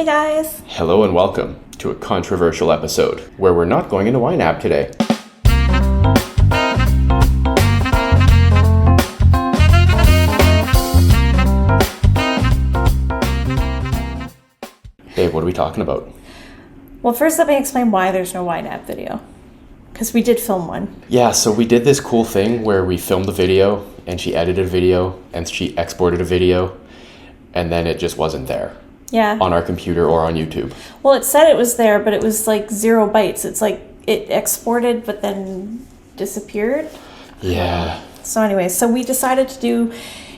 Hey guys! Hello and welcome to a controversial episode where we're not going into YNAB today. Dave, what are we talking about? Well, first let me explain why there's no YNAB video. Because we did film one. Yeah, so we did this cool thing where we filmed a video and she edited a video and she exported a video and then it just wasn't there. Yeah. On our computer or on YouTube. Well, it said it was there, but it was like 0 bytes. It's like it exported but then disappeared. Yeah. So anyway, so we decided to do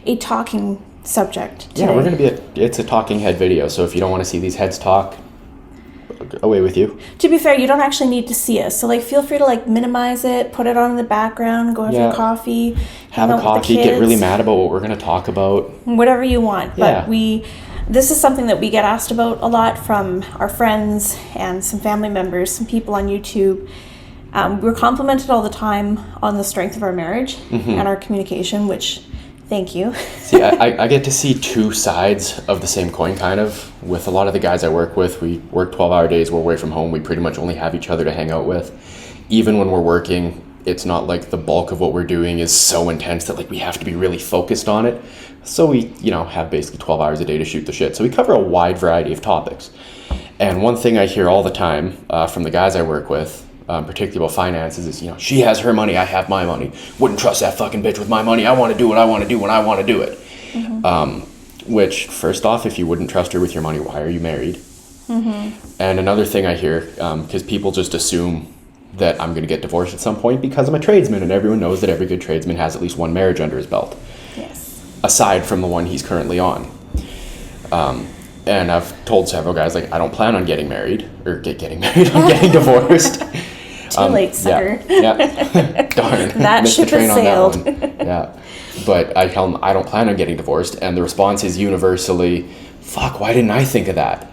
a talking subject today. Yeah, we're going to be it's a talking head video, so if you don't want to see these heads talk, away with you. To be fair, you don't actually need to see us. So feel free to minimize it, put it on in the background, go have your coffee, have a coffee, get really mad about what we're going to talk about. Whatever you want. Yeah. But this is something that we get asked about a lot from our friends and some family members, some people on YouTube. We're complimented all the time on the strength of our marriage and our communication, which, thank you. See, I get to see two sides of the same coin, kind of. With a lot of the guys I work with, we work 12-hour days, we're away from home, we pretty much only have each other to hang out with. Even when we're working, it's not like the bulk of what we're doing is so intense that we have to be really focused on it. So we, have basically 12 hours a day to shoot the shit. So we cover a wide variety of topics. And one thing I hear all the time from the guys I work with, particularly about finances, is, she has her money, I have my money. Wouldn't trust that fucking bitch with my money. I want to do what I want to do when I want to do it. Which, first off, if you wouldn't trust her with your money, why are you married? And another thing I hear, because people just assume that I'm going to get divorced at some point because I'm a tradesman, and everyone knows that every good tradesman has at least one marriage under his belt. Yes. Aside from the one he's currently on. And I've told several guys, I don't plan on getting married, or getting married, I'm getting divorced. Too late, sucker. Yeah. Darn. That ship has sailed. Yeah. But I tell them I don't plan on getting divorced, and the response is universally, fuck, why didn't I think of that?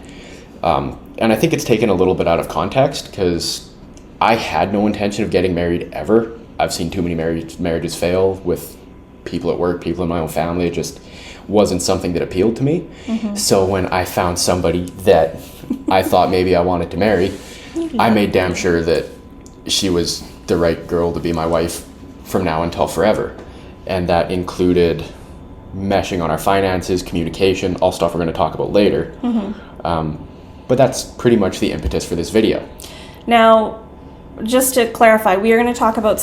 And I think it's taken a little bit out of context, because I had no intention of getting married ever. I've seen too many marriages fail with people at work, people in my own family. It just wasn't something that appealed to me. So when I found somebody that I thought maybe I wanted to marry, I made damn sure that she was the right girl to be my wife from now until forever. And that included meshing on our finances, communication, all stuff we're going to talk about later. But that's pretty much the impetus for this video. Now, just to clarify, we are going to talk about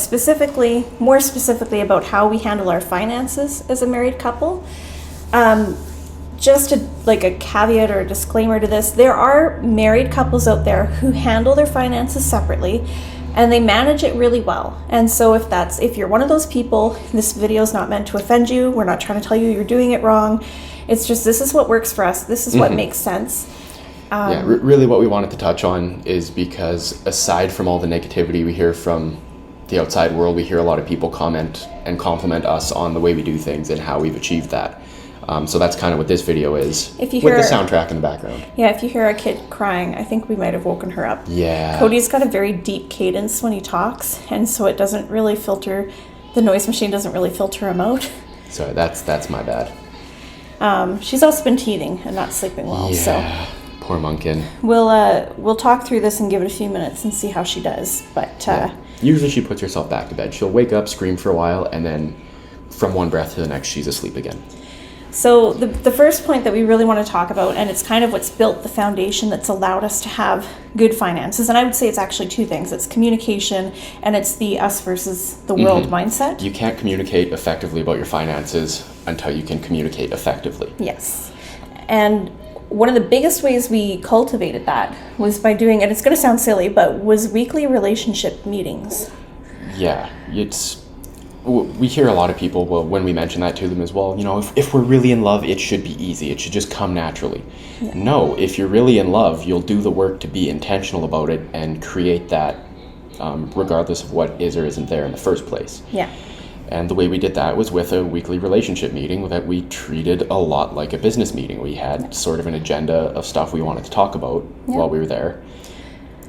more specifically about how we handle our finances as a married couple. Just a caveat or a disclaimer to this, there are married couples out there who handle their finances separately and they manage it really well. And so if you're one of those people, this video is not meant to offend you. We're not trying to tell you you're doing it wrong. It's just, this is what works for us. This is what makes sense. Really what we wanted to touch on is because aside from all the negativity we hear from the outside world, we hear a lot of people comment and compliment us on the way we do things and how we've achieved that. So that's kind of what this video is, with the soundtrack in the background. Yeah, if you hear a kid crying, I think we might have woken her up. Yeah. Cody's got a very deep cadence when he talks, and so it doesn't really filter, the noise machine doesn't really filter him out. Sorry, that's my bad. She's also been teething and not sleeping well, so... Poor Munkin. We'll talk through this and give it a few minutes and see how she does. But usually she puts herself back to bed. She'll wake up, scream for a while, and then from one breath to the next, she's asleep again. So the first point that we really want to talk about, and it's kind of what's built the foundation that's allowed us to have good finances, and I would say it's actually two things. It's communication, and it's the us versus the world mindset. You can't communicate effectively about your finances until you can communicate effectively. Yes. And one of the biggest ways we cultivated that was by doing, and it's going to sound silly, but was weekly relationship meetings. Yeah, we hear a lot of people, when we mention that to them as well, if we're really in love, it should be easy. It should just come naturally. Yeah. No, if you're really in love, you'll do the work to be intentional about it and create that regardless of what is or isn't there in the first place. Yeah. And the way we did that was with a weekly relationship meeting that we treated a lot like a business meeting. We had sort of an agenda of stuff we wanted to talk about while we were there.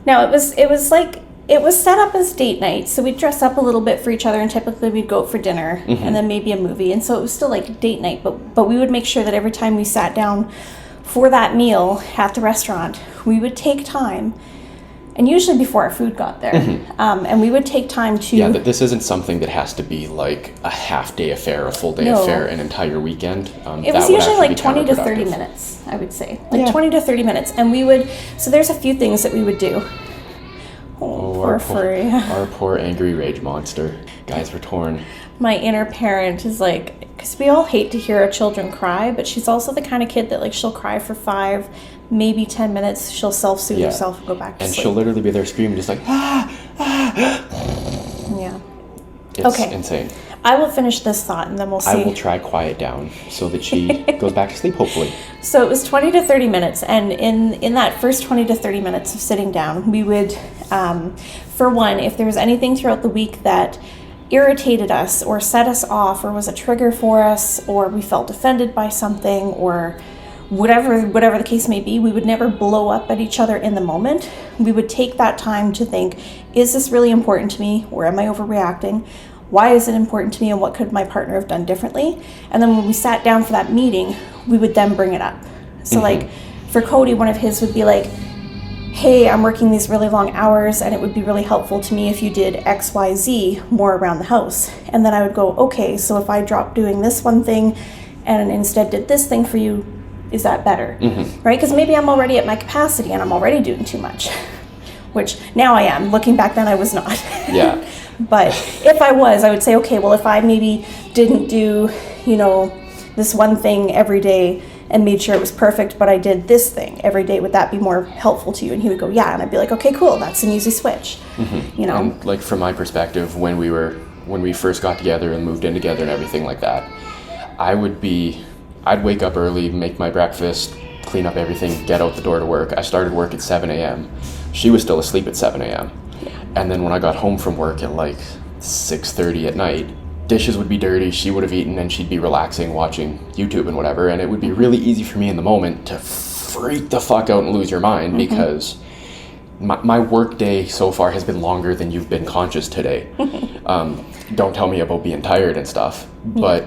Now, it was set up as date night, so we'd dress up a little bit for each other, and typically we'd go out for dinner and then maybe a movie. And so it was still like date night, but we would make sure that every time we sat down for that meal at the restaurant, we would take time, and usually before our food got there, and we would take time to... Yeah, this isn't something that has to be like a half-day affair, a full-day affair, an entire weekend. It was usually like 20 to 30 minutes, I would say. Like 20 to 30 minutes. And we would... So there's a few things that we would do. Poor furry. Our poor angry rage monster. Guys, we're torn. My inner parent is like... Because we all hate to hear our children cry, but she's also the kind of kid that like she'll cry for 5, maybe 10 minutes. She'll self-soothe herself and go back to sleep. And she'll literally be there screaming just like, ah, ah. Yeah. It's insane. I will finish this thought and then we'll see. I will try quiet down so that she goes back to sleep, hopefully. So it was 20 to 30 minutes. And in that first 20 to 30 minutes of sitting down, we would, for one, if there was anything throughout the week that irritated us or set us off or was a trigger for us or we felt offended by something or whatever the case may be, we would never blow up at each other in the moment. We would take that time to think, is this really important to me or am I overreacting? Why is it important to me and what could my partner have done differently? And then when we sat down for that meeting, we would then bring it up. So like for Cody, one of his would be like, hey, I'm working these really long hours and it would be really helpful to me if you did X, Y, Z more around the house. And then I would go, okay, so if I dropped doing this one thing and instead did this thing for you, is that better? Right? Because maybe I'm already at my capacity and I'm already doing too much, which now I am. Looking back then, I was not. Yeah. But if I was, I would say, okay, well, if I maybe didn't do, this one thing every day and made sure it was perfect, but I did this thing every day, would that be more helpful to you? And he would go, yeah. And I'd be like, okay, cool. That's an easy switch. And like from my perspective, when we first got together and moved in together and everything like that, I'd wake up early, make my breakfast, clean up everything, get out the door to work. I started work at 7 a.m. She was still asleep at 7 a.m. And then when I got home from work at like 6:30 at night, dishes would be dirty, she would have eaten, and she'd be relaxing, watching YouTube and whatever. And it would be really easy for me in the moment to freak the fuck out and lose your mind because my work day so far has been longer than you've been conscious today. Don't tell me about being tired and stuff. But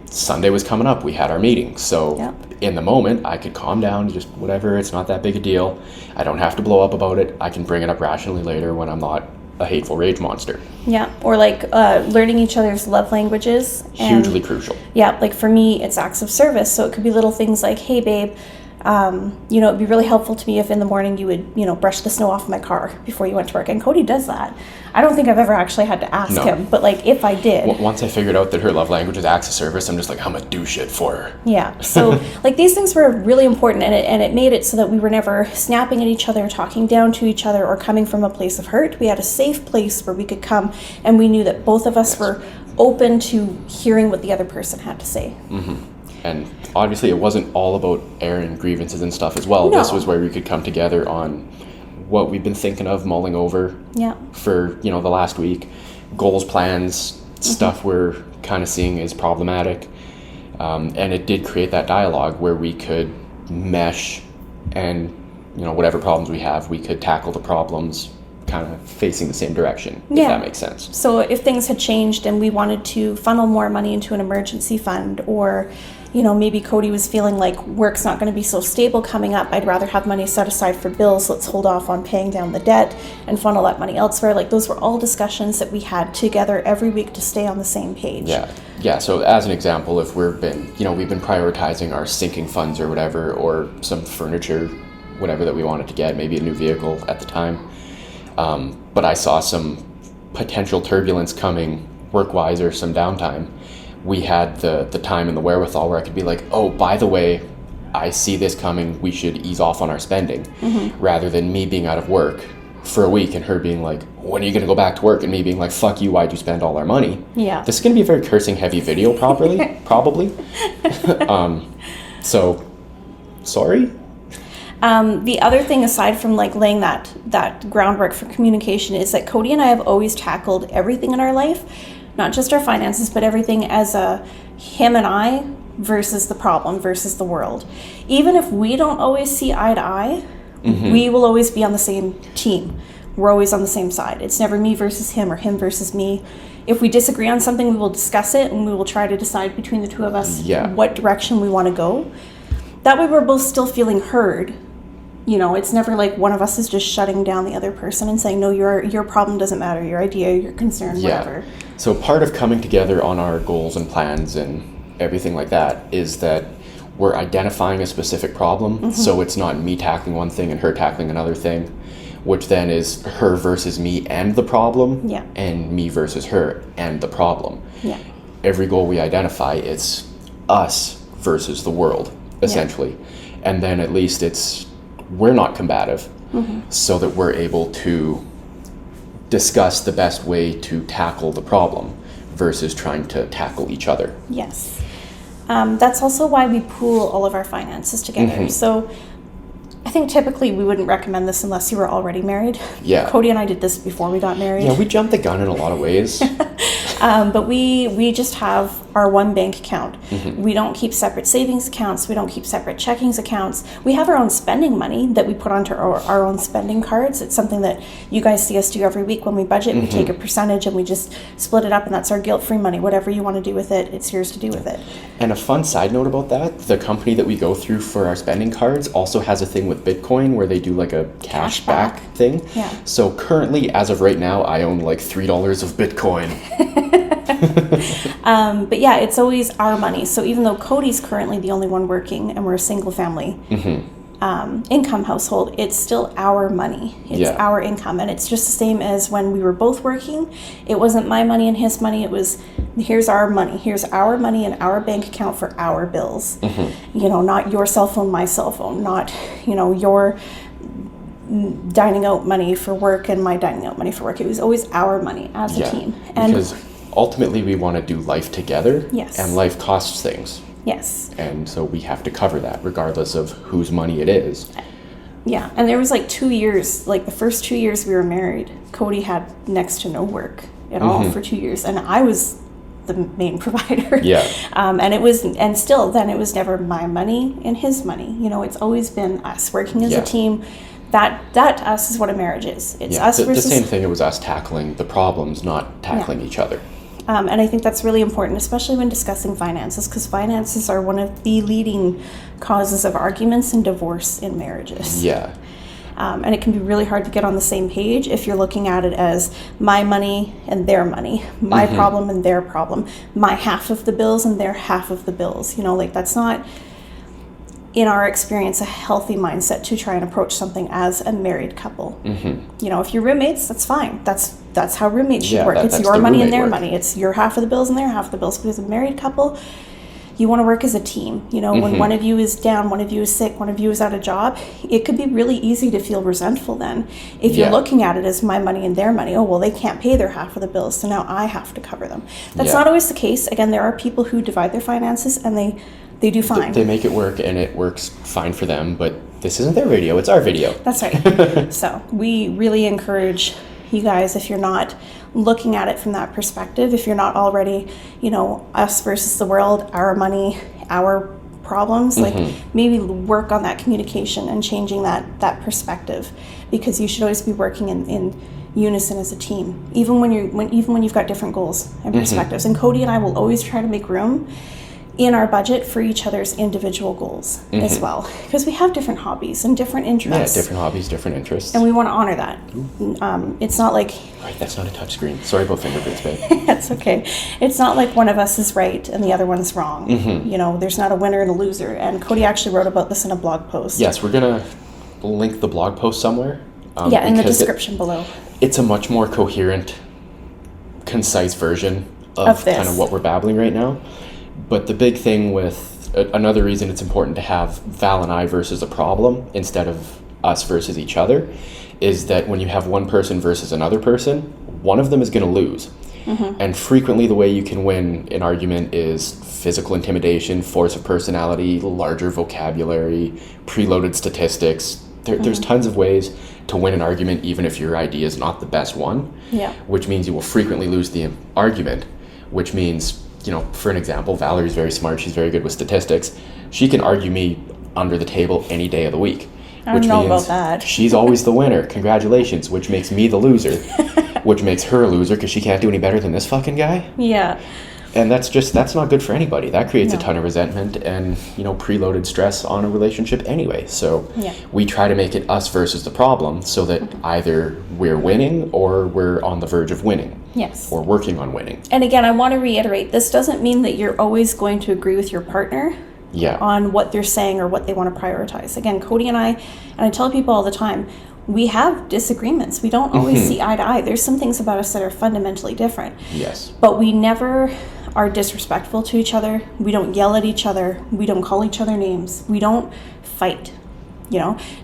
Sunday was coming up, we had our meeting. So in the moment, I could calm down, just whatever, it's not that big a deal. I don't have to blow up about it. I can bring it up rationally later when I'm not a hateful rage monster. Yeah, or like learning each other's love languages. Hugely crucial. Yeah, like for me, it's acts of service. So it could be little things like, hey, babe, it'd be really helpful to me if in the morning you would, brush the snow off my car before you went to work. And Cody does that. I don't think I've ever actually had to ask him, but like if I did. Once I figured out that her love language is acts of service, I'm just like, I'm gonna do shit for her. Yeah. So like these things were really important, and it made it so that we were never snapping at each other, talking down to each other, or coming from a place of hurt. We had a safe place where we could come, and we knew that both of us were open to hearing what the other person had to say. And obviously it wasn't all about airing grievances and stuff as well. No. This was where we could come together on what we've been thinking of, mulling over for, the last week. Goals, plans, stuff we're kind of seeing as problematic. And it did create that dialogue where we could mesh and, whatever problems we have, we could tackle the problems kind of facing the same direction, if that makes sense. So if things had changed and we wanted to funnel more money into an emergency fund, or maybe Cody was feeling like work's not going to be so stable coming up, I'd rather have money set aside for bills, let's hold off on paying down the debt and funnel that money elsewhere. Like those were all discussions that we had together every week to stay on the same page. Yeah, so as an example, if we've been prioritizing our sinking funds or whatever, or some furniture, whatever that we wanted to get, maybe a new vehicle at the time, but I saw some potential turbulence coming work-wise or some downtime, we had the time and the wherewithal where I could be like, oh, by the way, I see this coming, we should ease off on our spending, rather than me being out of work for a week and her being like, when are you going to go back to work? And me being like, fuck you, why'd you spend all our money? Yeah. This is going to be a very cursing heavy video probably. So, sorry? The other thing, aside from like laying that groundwork for communication, is that Cody and I have always tackled everything in our life, not just our finances, but everything as a him and I versus the problem versus the world. Even if we don't always see eye to eye, we will always be on the same team. We're always on the same side. It's never me versus him or him versus me. If we disagree on something, we will discuss it and we will try to decide between the two of us what direction we want to go. that way we're both still feeling heard. You know, it's never like one of us is just shutting down the other person and saying, no, your problem doesn't matter, your idea, your concern, whatever. So part of coming together on our goals and plans and everything like that is that we're identifying a specific problem. So it's not me tackling one thing and her tackling another thing, which then is her versus me and the problem, and me versus her and the problem. Every goal we identify, it's us versus the world, essentially. And then at least we're not combative, so that we're able to discuss the best way to tackle the problem versus trying to tackle each other. Yes. That's also why we pool all of our finances together. So I think typically we wouldn't recommend this unless you were already married. Cody and I did this before we got married. We jumped the gun in a lot of ways. But we just have our one bank account. We don't keep separate savings accounts. We don't keep separate checkings accounts. We have our own spending money that we put onto our own spending cards. It's something that you guys see us do every week when we budget. We take a percentage and we just split it up, and that's our guilt-free money. Whatever you want to do with it, it's yours to do with it. And a fun side note about that, the company that we go through for our spending cards also has a thing with Bitcoin where they do like a cashback thing. So currently, as of right now, I own like $3 of Bitcoin. But yeah, it's always our money. So even though Cody's currently the only one working and we're a single family income household, it's still our money. It's our income. And it's just the same as when we were both working. It wasn't my money and his money. It was, here's our money. Here's our money in our bank account for our bills. You know, not your cell phone, my cell phone, not, you know, your dining out money for work and my dining out money for work. It was always our money as a team. And because ultimately we want to do life together. And life costs things. And so we have to cover that regardless of whose money it is. And there was like 2 years, like the first 2 years we were married, Cody had next to no work at all for 2 years, and I was the main provider. And it was, and still then it was never my money and his money. You know, it's always been us working as a team. That to us is what a marriage is. It's us versus... The same thing, it was us tackling the problems, not tackling each other. And I think that's really important, especially when discussing finances, because finances are one of the leading causes of arguments and divorce in marriages. And it can be really hard to get on the same page if you're looking at it as my money and their money, my problem and their problem, my half of the bills and their half of the bills. You know, like that's not, in our experience, a healthy mindset to try and approach something as a married couple. You know, if you're roommates, that's fine. That's how roommates should work. It's your money and their money. It's your half of the bills and their half of the bills. But as a married couple, you want to work as a team. You know, when one of you is down, one of you is sick, one of you is out of job, it could be really easy to feel resentful then. If you're looking at it as my money and their money, oh, well, they can't pay their half of the bills, so now I have to cover them. That's not always the case. Again, there are people who divide their finances and they do fine. They make it work and it works fine for them, but this isn't their video, it's our video. That's right. So we really encourage you guys, if you're not looking at it from that perspective, if you're not already, you know, us versus the world, our money, our problems, like maybe work on that communication and changing that perspective, because you should always be working in unison as a team, even when you've got different goals and perspectives. And Cody and I will always try to make room in our budget for each other's individual goals as well, because we have different hobbies and different interests. Different hobbies, different interests. And we want to honor that. It's not like... Right, that's not a touchscreen. Sorry about fingerprints, babe. That's okay. It's not like one of us is right and the other one's wrong. You know, there's not a winner and a loser. And Cody actually wrote about this in a blog post. Yes, we're going to link the blog post somewhere. In the description below. It's a much more coherent, concise version of kind of what we're babbling right now. But the big thing with another reason it's important to have Val and I versus a problem instead of us versus each other is that when you have one person versus another person, one of them is going to lose. And frequently the way you can win an argument is physical intimidation, force of personality, larger vocabulary, preloaded statistics. There's tons of ways to win an argument even if your idea is not the best one, which means you will frequently lose the argument, which means... You know, for an example, Valerie's very smart. She's very good with statistics. She can argue me under the table any day of the week. I don't know about that. She's always the winner. Congratulations, which makes me the loser, which makes her a loser because she can't do any better than this fucking guy. And that's not good for anybody. That creates a No. ton of resentment and, preloaded stress on a relationship anyway. So Yeah. we try to make it us versus the problem so that either we're winning or we're on the verge of winning. Yes. Or working on winning. And again, I want to reiterate, this doesn't mean that you're always going to agree with your partner Yeah. on what they're saying or what they want to prioritize. Again, Cody and I tell people all the time, we have disagreements. We don't always see eye to eye. There's some things about us that are fundamentally different. Yes. But we never are disrespectful to each other. We don't yell at each other. We don't call each other names. We don't fight.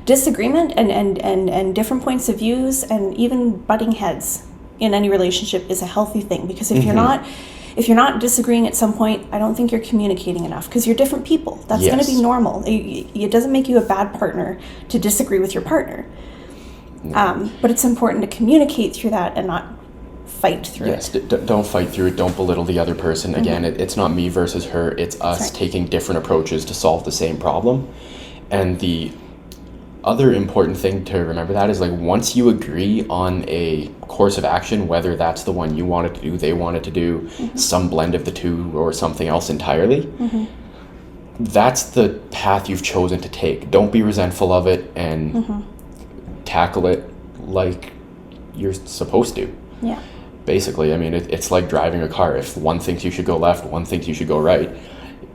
Disagreement and different points of views and even butting heads in any relationship is a healthy thing, because if you're not disagreeing at some point, I don't think you're communicating enough, because you're different people. That's going to be normal. It doesn't make you a bad partner to disagree with your partner. But it's important to communicate through that and not fight through it. Yes, don't fight through it. Don't belittle the other person. Again, it's not me versus her. It's us taking different approaches to solve the same problem. And the other important thing to remember that is, like, once you agree on a course of action, whether that's the one you wanted to do, they wanted to do, some blend of the two, or something else entirely, that's the path you've chosen to take. Don't be resentful of it, and tackle it like you're supposed to. Yeah. Basically, I mean, it's like driving a car. If one thinks you should go left, one thinks you should go right,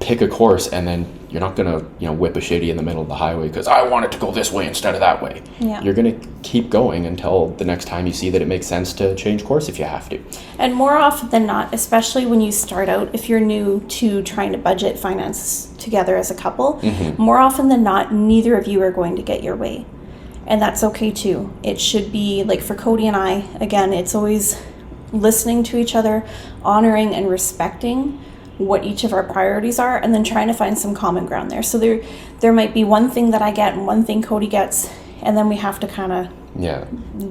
pick a course, and then you're not going to, whip a shitty in the middle of the highway because I want it to go this way instead of that way. Yeah. You're going to keep going until the next time you see that it makes sense to change course if you have to. And more often than not, especially when you start out, if you're new to trying to budget finance together as a couple, more often than not, neither of you are going to get your way. And that's okay too. It should be, like for Cody and I, again, it's always listening to each other, honoring and respecting what each of our priorities are, and then trying to find some common ground there. So there might be one thing that I get and one thing Cody gets, and then we have to kind of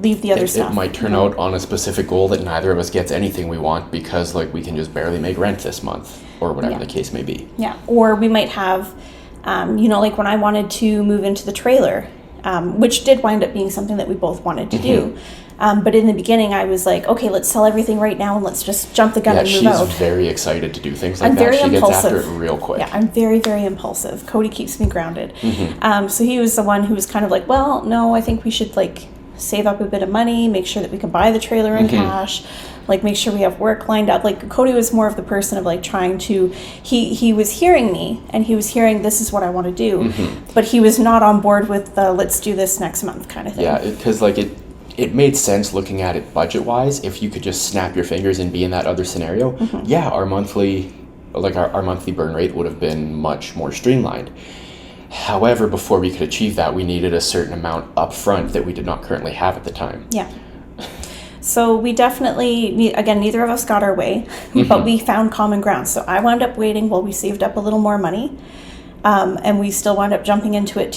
leave the other stuff. It might turn out on a specific goal that neither of us gets anything we want because, like, we can just barely make rent this month, or whatever the case may be. Yeah, or we might have, like when I wanted to move into the trailer, which did wind up being something that we both wanted to do. But in the beginning, I was like, okay, let's sell everything right now and let's just jump the gun and move out. She's very excited to do things like I'm that. very She impulsive. gets after it real quick. Yeah, I'm very, very impulsive. Cody keeps me grounded. So he was the one who was kind of like, well, no, I think we should save up a bit of money, make sure that we can buy the trailer in cash, make sure we have work lined up. Like, Cody was more of the person of trying to, he was hearing me and he was hearing this is what I want to do, but he was not on board with the let's do this next month kind of thing. Yeah, because it made sense looking at it budget-wise if you could just snap your fingers and be in that other scenario. Yeah, our monthly burn rate would have been much more streamlined. However, before we could achieve that, we needed a certain amount up front that we did not currently have at the time. Yeah. So we definitely, again, neither of us got our way, but we found common ground. So I wound up waiting while we saved up a little more money. And we still wound up jumping into it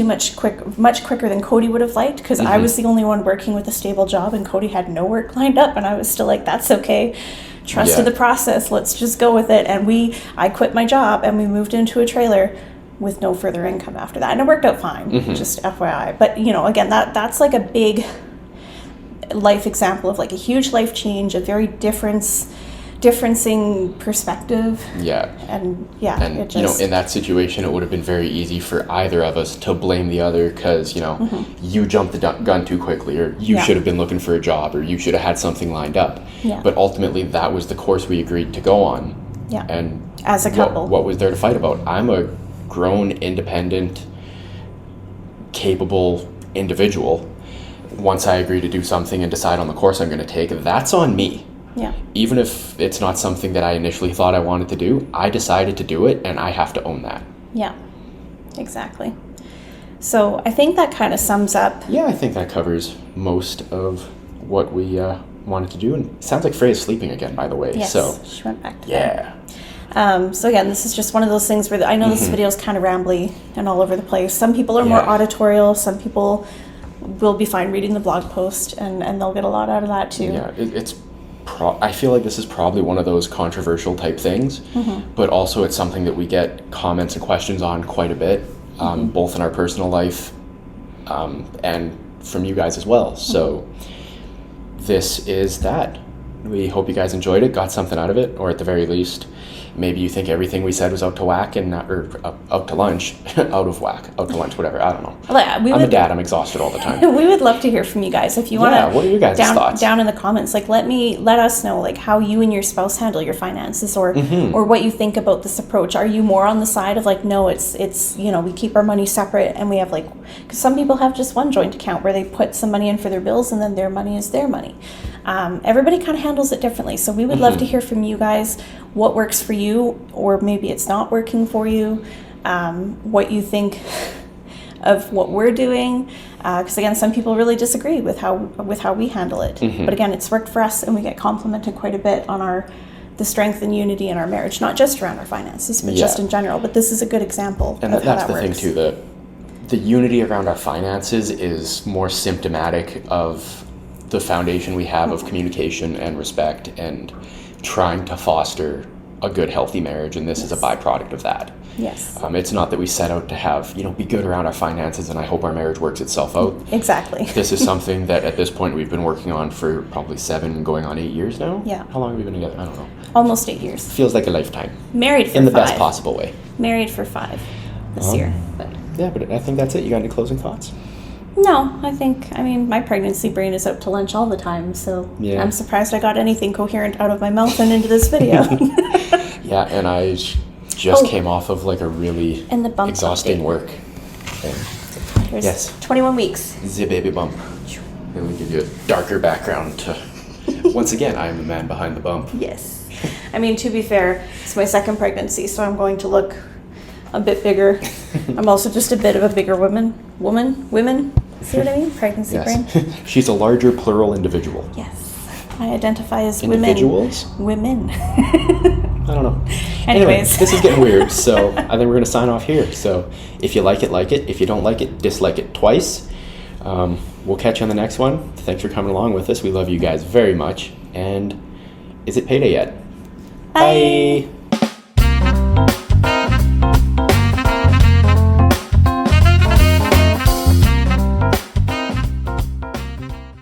much quicker than Cody would have liked, because I was the only one working with a stable job and Cody had no work lined up, and I was still like, that's okay. Trusted the process. Let's just go with it. And I quit my job and we moved into a trailer with no further income after that. And it worked out fine, just FYI. But, again, that's like a big life example of a huge life change, a very differencing perspective. Yeah. And it just, in that situation, it would have been very easy for either of us to blame the other because, you jumped the gun too quickly, or you should have been looking for a job, or you should have had something lined up. Yeah. But ultimately, that was the course we agreed to go on. Yeah. And as a couple. What was there to fight about? I'm a grown, independent, capable individual. Once I agree to do something and decide on the course I'm going to take, that's on me. Yeah. Even if it's not something that I initially thought I wanted to do, I decided to do it, and I have to own that. Yeah, exactly. So I think that kind of sums up. Yeah, I think that covers most of what we wanted to do. And it sounds like Freya's sleeping again, by the way. Yes, so she went back to bed. So again, this is just one of those things where I know this video is kind of rambly and all over the place. Some people are more auditorial. Some people will be fine reading the blog post, and they'll get a lot out of that too. Yeah, I feel like this is probably one of those controversial type things, but also it's something that we get comments and questions on quite a bit, both in our personal life and from you guys as well. So this is that. We hope you guys enjoyed it, got something out of it, or at the very least, maybe you think everything we said was out to whack or out to lunch, out of whack, out to lunch, whatever. I don't know. I'm a dad. I'm exhausted all the time. We would love to hear from you guys. If you want to, what are your guys' thoughts? Down in the comments, like let us know like how you and your spouse handle your finances, or what you think about this approach. Are you more on the side of like, no, it's we keep our money separate, and we have like, because some people have just one joint account where they put some money in for their bills, and then their money is their money. Everybody kind of handles it differently, so we would love to hear from you guys what works for you, or maybe it's not working for you, what you think of what we're doing, because again, some people really disagree with how we handle it, but again, it's worked for us, and we get complimented quite a bit on the strength and unity in our marriage, not just around our finances, but just in general. But this is a good example and of how that's that the works. thing too, the unity around our finances is more symptomatic of the foundation we have of communication and respect and trying to foster a good, healthy marriage, and this is a byproduct of that. Yes. It's not that we set out to have, be good around our finances and I hope our marriage works itself out. Exactly. This is something that at this point we've been working on for probably 7 going on 8 years now. Yeah. How long have we been together? I don't know. Almost 8 years. Feels like a lifetime. Married for 5. In the best possible way. Married for 5 this year. Yeah, but I think that's it. You got any closing thoughts? No, my pregnancy brain is out to lunch all the time, so yeah. I'm surprised I got anything coherent out of my mouth and into this video. Yeah, and I just came off of like a really exhausting update. Work. And There's 21 weeks. The baby bump. Let me give you a darker background to... Once again, I am the man behind the bump. Yes. To be fair, it's my second pregnancy, so I'm going to look a bit bigger. I'm also just a bit of a bigger woman. See what I mean? Pregnancy brain. She's a larger plural individual. Yes. I identify as Individuals? Women. I don't know. Anyways. This is getting weird, so I think we're going to sign off here. So if you like it, like it. If you don't like it, dislike it twice. We'll catch you on the next one. Thanks for coming along with us. We love you guys very much. And is it payday yet? Bye.